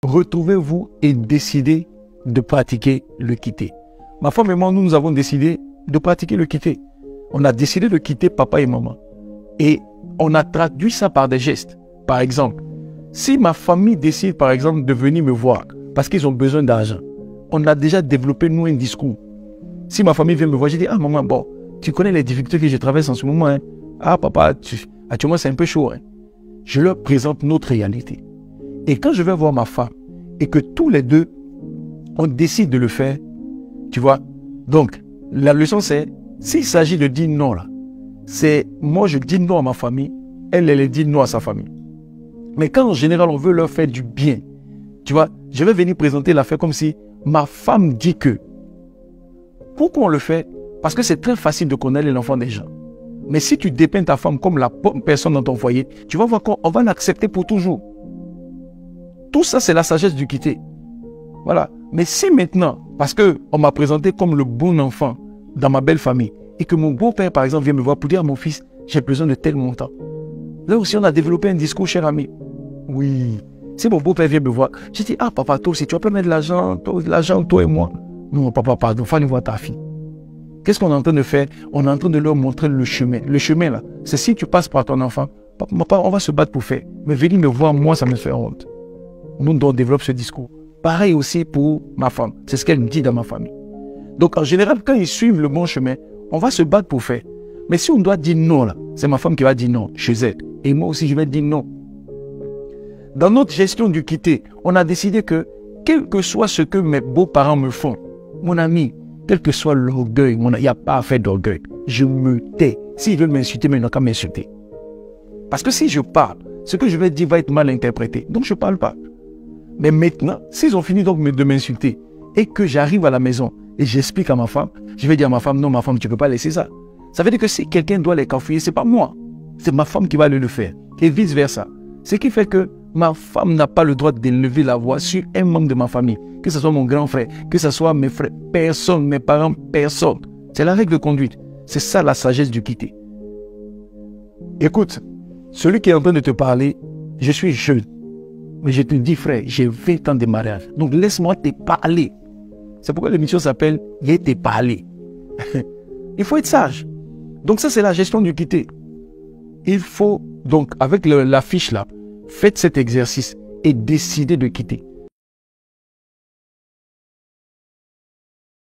retrouvez-vous et décidez de pratiquer le quitter. Ma femme et moi, nous avons décidé de pratiquer le quitter. On a décidé de quitter papa et maman. Et on a traduit ça par des gestes. Par exemple, si ma famille décide, par exemple, de venir me voir parce qu'ils ont besoin d'argent, on a déjà développé, nous, un discours. Si ma famille vient me voir, je dis, ah maman, bon, tu connais les difficultés que je traverse en ce moment. Hein? Ah papa, actuellement c'est un peu chaud. Hein? Je leur présente notre réalité. Et quand je vais voir ma femme et que tous les deux, on décide de le faire, tu vois. Donc, la leçon c'est, s'il s'agit de dire non là, c'est moi je dis non à ma famille, elle dit non à sa famille. Mais quand en général on veut leur faire du bien, tu vois, je vais venir présenter l'affaire comme si ma femme dit que. Pourquoi on le fait? Parce que c'est très facile de connaître l'enfant des gens. Mais si tu dépeins ta femme comme la bonne personne dans ton foyer, tu vas voir qu'on va l'accepter pour toujours. Tout ça, c'est la sagesse du quitter. Voilà. Mais si maintenant, parce qu'on m'a présenté comme le bon enfant dans ma belle famille, et que mon beau-père, par exemple, vient me voir pour dire à mon fils, j'ai besoin de tel montant. Là aussi, on a développé un discours, cher ami. Oui. Si mon beau-père vient me voir, je dis, ah papa, toi aussi, tu vas pas mettre de l'argent, toi et moi. Non, papa, pardon, fallait voir ta fille. Qu'est-ce qu'on est en train de faire? On est en train de leur montrer le chemin. Le chemin, là, c'est si tu passes par ton enfant, papa, on va se battre pour faire. Mais venir me voir, moi, ça me fait honte. Nous, on développe ce discours. Pareil aussi pour ma femme. C'est ce qu'elle me dit dans ma famille. Donc, en général, quand ils suivent le bon chemin, on va se battre pour faire. Mais si on doit dire non, là, c'est ma femme qui va dire non chez elle. Et moi aussi, je vais dire non. Dans notre gestion du quitter, on a décidé que, quel que soit ce que mes beaux-parents me font, mon ami, quel que soit l'orgueil, il n'y a pas à faire d'orgueil. Je me tais. S'ils veulent m'insulter, mais ils n'ont qu'à m'insulter. Parce que si je parle, ce que je vais dire va être mal interprété. Donc je ne parle pas. Mais maintenant, s'ils ont fini donc de m'insulter et que j'arrive à la maison et j'explique à ma femme, je vais dire à ma femme, non, ma femme, tu ne peux pas laisser ça. Ça veut dire que si quelqu'un doit les cafouiller, ce n'est pas moi. C'est ma femme qui va le faire. Et vice-versa. Ce qui fait que ma femme n'a pas le droit d'élever la voix sur un membre de ma famille. Que ce soit mon grand frère, que ce soit mes frères, personne, mes parents, personne. C'est la règle de conduite. C'est ça la sagesse du quitter. Écoute, celui qui est en train de te parler, je suis jeune. Mais je te dis, frère, j'ai 20 ans de mariage. Donc laisse-moi te parler. C'est pourquoi l'émission s'appelle « Yé te parler ». Il faut être sage. Donc ça, c'est la gestion du quitter. Il faut, donc, avec la fiche là, faites cet exercice et décidez de quitter.